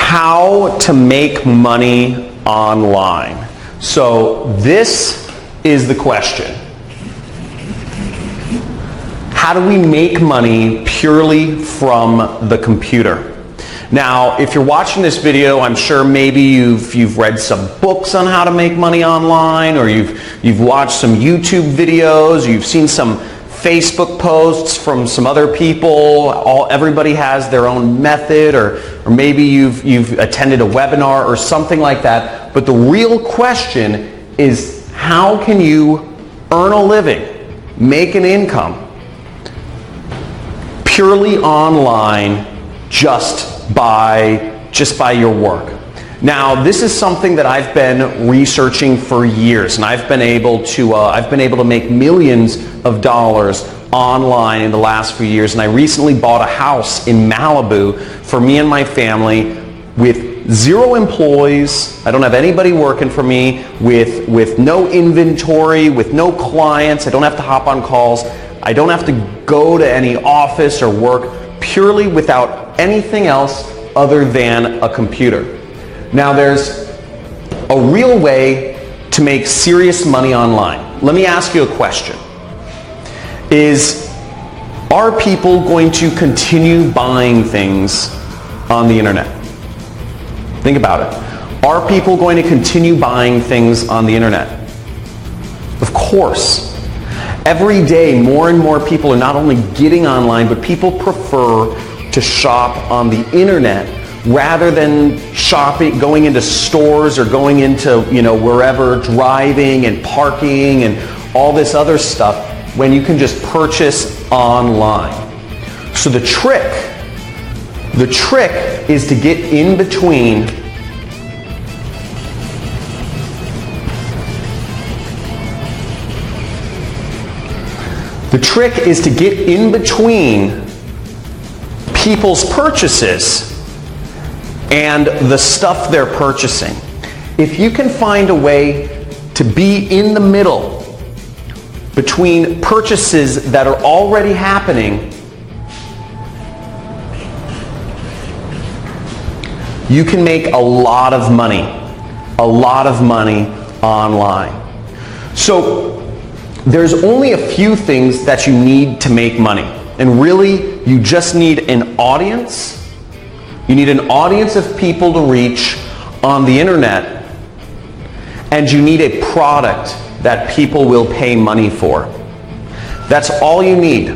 how to make money online. So this is the question. How do we make money purely from the computer? Now, if you're watching this video, I'm sure maybe you've read some books on how to make money online, or you've watched some YouTube videos, or you've seen some Facebook posts from some other people. Everybody has their own method, or maybe you've attended a webinar or something like that. But the real question is, how can you earn a living, make an income purely online just by your work? Now, this is something that I've been researching for years, and I've been able to make millions of dollars online in the last few years. And I recently bought a house in Malibu for me and my family with 0 employees. I don't have anybody working for me, with no inventory, with no clients. I don't have to hop on calls. I don't have to go to any office or work, purely without anything else other than a computer. Now, there's a real way to make serious money online. Let me ask you a question. Are people going to continue buying things on the internet? Think about it. Are people going to continue buying things on the internet? Of course. Every day, more and more people are not only getting online, but people prefer to shop on the internet rather than going into stores or going into, wherever, driving and parking and all this other stuff, when you can just purchase online. So the trick is to get in between people's purchases and the stuff they're purchasing. If you can find a way to be in the middle between purchases that are already happening, you can make a lot of money online. So there's only a few things that you need to make money. And really, you just need an audience. You need an audience of people to reach on the internet. And you need a product that people will pay money for. That's all you need.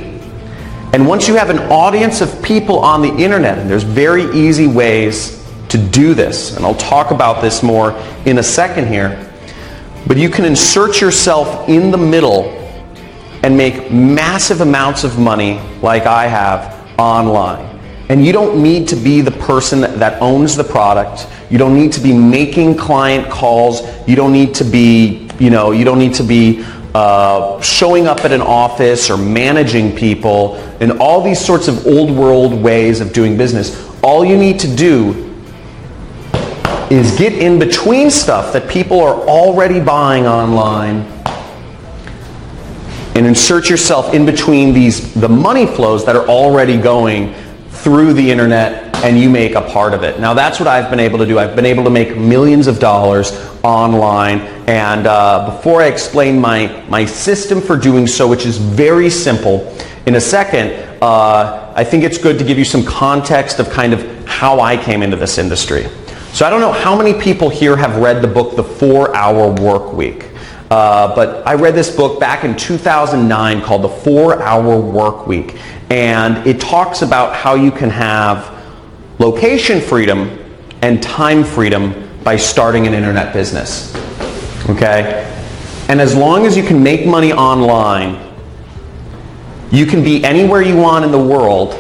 And once you have an audience of people on the internet, and there's very easy ways to do this, and I'll talk about this more in a second here, but you can insert yourself in the middle and make massive amounts of money like I have online. And you don't need to be the person that owns the product. You don't need to be making client calls. You don't need to be, showing up at an office or managing people and all these sorts of old world ways of doing business. All you need to do is get in between stuff that people are already buying online and insert yourself in between the money flows that are already going through the internet, and you make a part of it. Now, that's what I've been able to do. I've been able to make millions of dollars online, and before I explain my system for doing so, which is very simple, in a second, I think it's good to give you some context of kind of how I came into this industry. So I don't know how many people here have read the book, The 4-Hour Work Week. But I read this book back in 2009 called The 4-Hour Work Week. And it talks about how you can have location freedom and time freedom by starting an internet business. Okay? And as long as you can make money online, you can be anywhere you want in the world.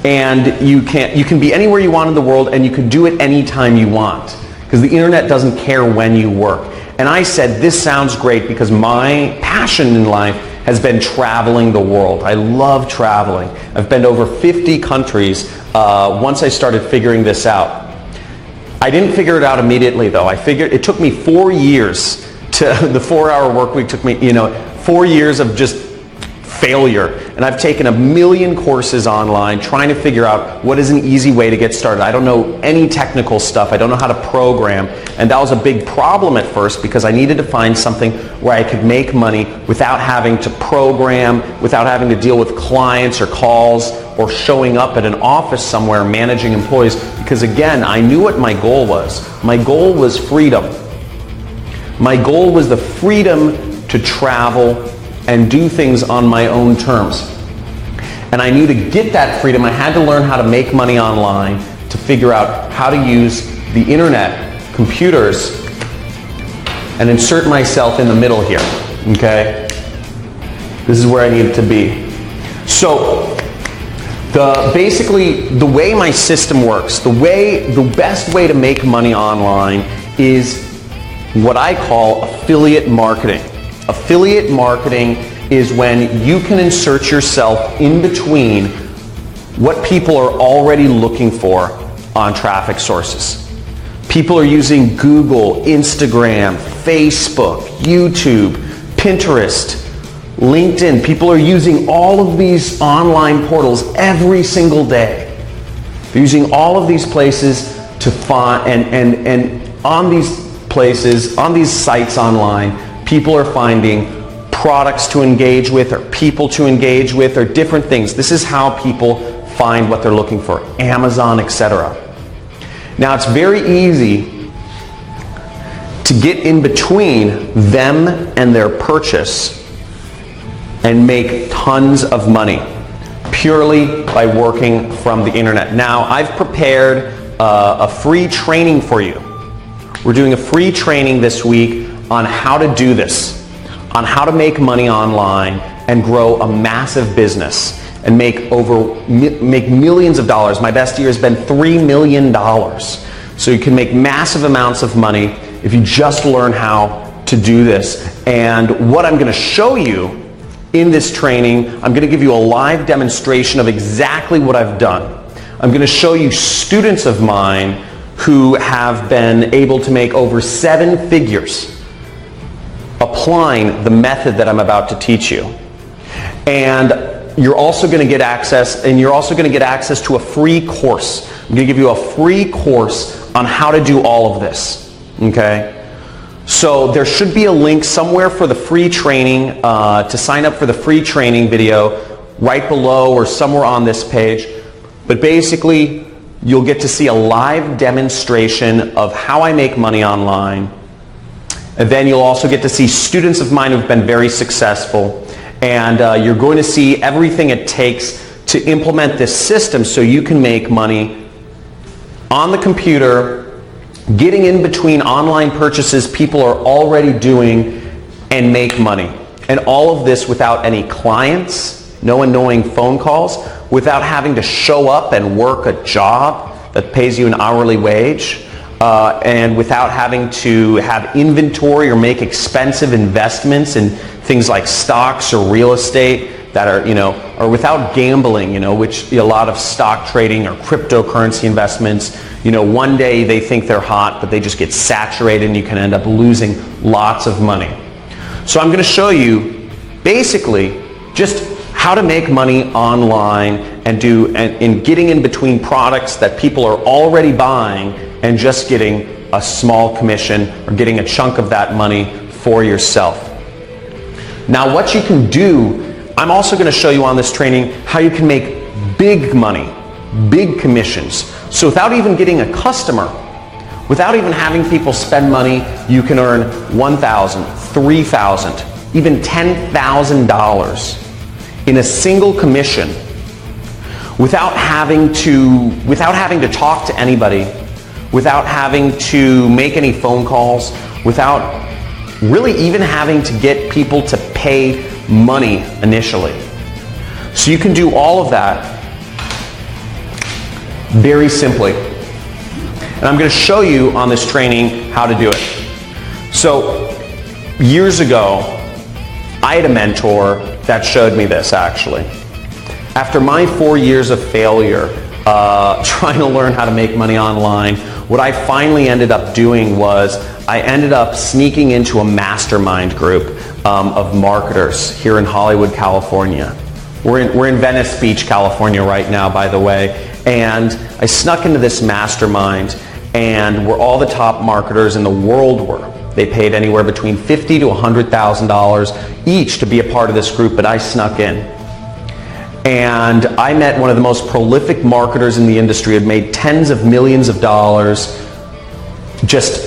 And you can be anywhere you want in the world, and you can do it anytime you want. Because the internet doesn't care when you work. And I said, this sounds great, because my passion in life has been traveling the world. I love traveling. I've been to over 50 countries once I started figuring this out. I didn't figure it out immediately, though. It took me 4 years the 4-Hour Work Week took me, 4 years of just failure. and I've taken a million courses online trying to figure out what is an easy way to get started. I don't know any technical stuff. I don't know how to program, and that was a big problem at first because I needed to find something where I could make money without having to program, without having to deal with clients or calls or showing up at an office somewhere managing employees, because again, I knew what my goal was. My goal was freedom. My goal was the freedom to travel and do things on my own terms. And I knew to get that freedom, I had to learn how to make money online, to figure out how to use the internet, computers, and insert myself in the middle here, okay? This is where I needed to be. So, basically, the way my system works, the best way to make money online is what I call affiliate marketing. Affiliate marketing is when you can insert yourself in between what people are already looking for on traffic sources. People are using Google, Instagram, Facebook, YouTube, Pinterest, LinkedIn. People are using all of these online portals every single day. They're using all of these places to find, and on these places, on these sites online, people are finding products to engage with or people to engage with or different things. This is how people find what they're looking for. Amazon, etc. Now it's very easy to get in between them and their purchase and make tons of money purely by working from the internet. Now I've prepared a free training for you. We're doing a free training this week on how to do this, on how to make money online and grow a massive business and make millions of dollars. My best year has been $3 million. So you can make massive amounts of money if you just learn how to do this. And what I'm going to show you in this training, I'm going to give you a live demonstration of exactly what I've done. I'm going to show you students of mine who have been able to make over 7 figures applying the method that I'm about to teach you. And you're also going to get access, to a free course. I'm going to give you a free course on how to do all of this. Okay? So there should be a link somewhere for the free training, to sign up for the free training video right below or somewhere on this page. But basically, you'll get to see a live demonstration of how I make money online. And then you'll also get to see students of mine who've been very successful. And you're going to see everything it takes to implement this system so you can make money on the computer, getting in between online purchases people are already doing, and make money. And all of this without any clients, no annoying phone calls, without having to show up and work a job that pays you an hourly wage, and without having to have inventory or make expensive investments in things like stocks or real estate that are, or without gambling, which a lot of stock trading or cryptocurrency investments, one day they think they're hot, but they just get saturated and you can end up losing lots of money. So I'm going to show you basically just how to make money online and in getting in between products that people are already buying and just getting a small commission or getting a chunk of that money for yourself. Now what you can do, I'm also going to show you on this training how you can make big money, big commissions. So without even getting a customer, without even having people spend money, you can earn $1,000, $3,000, even $10,000 in a single commission without having to talk to anybody, without having to make any phone calls, without really even having to get people to pay money initially. So you can do all of that very simply. And I'm going to show you on this training how to do it. So years ago, I had a mentor that showed me this actually. After my 4 years of failure trying to learn how to make money online, what I finally ended up doing was I ended up sneaking into a mastermind group of marketers here in Hollywood, California. We're in Venice Beach, California right now, by the way. And I snuck into this mastermind, and where all the top marketers in the world were. They paid anywhere between $50,000 to $100,000 each to be a part of this group, but I snuck in. And I met one of the most prolific marketers in the industry, had made tens of millions of dollars just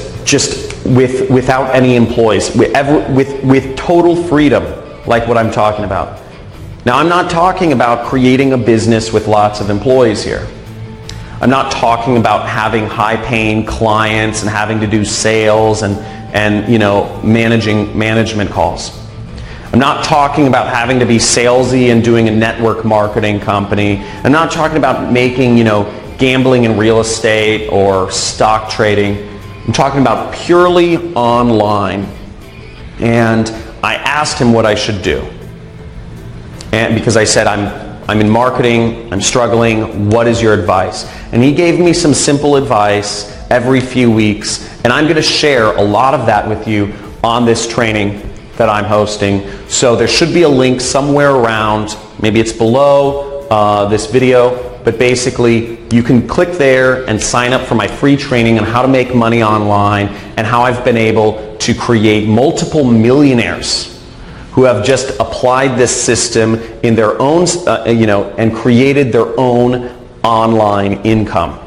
without any employees, with total freedom, like what I'm talking about. Now, I'm not talking about creating a business with lots of employees here. I'm not talking about having high-paying clients and having to do sales and management calls. I'm not talking about having to be salesy and doing a network marketing company. I'm not talking about making, gambling in real estate or stock trading. I'm talking about purely online. And I asked him what I should do. And because I said, I'm in marketing, I'm struggling, what is your advice? And he gave me some simple advice every few weeks, and I'm going to share a lot of that with you on this training that I'm hosting. So there should be a link somewhere around, maybe it's below this video, but basically you can click there and sign up for my free training on how to make money online and how I've been able to create multiple millionaires who have just applied this system in their own, and created their own online income.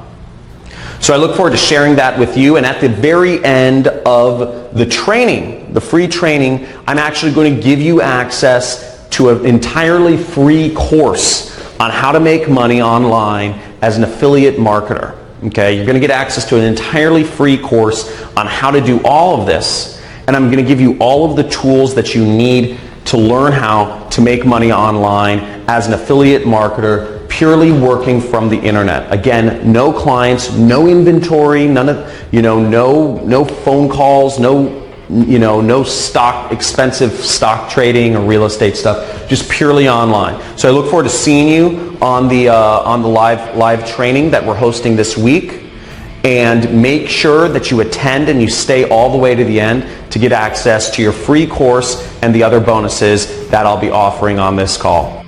So I look forward to sharing that with you, and at the very end of the training, the free training, I'm actually going to give you access to an entirely free course on how to make money online as an affiliate marketer. Okay, you're going to get access to an entirely free course on how to do all of this, and I'm going to give you all of the tools that you need to learn how to make money online as an affiliate marketer, purely working from the internet. Again, no clients, no inventory, none of, no phone calls, no expensive stock trading or real estate stuff, just purely online. So I look forward to seeing you on the live training that we're hosting this week. And make sure that you attend and you stay all the way to the end to get access to your free course and the other bonuses that I'll be offering on this call.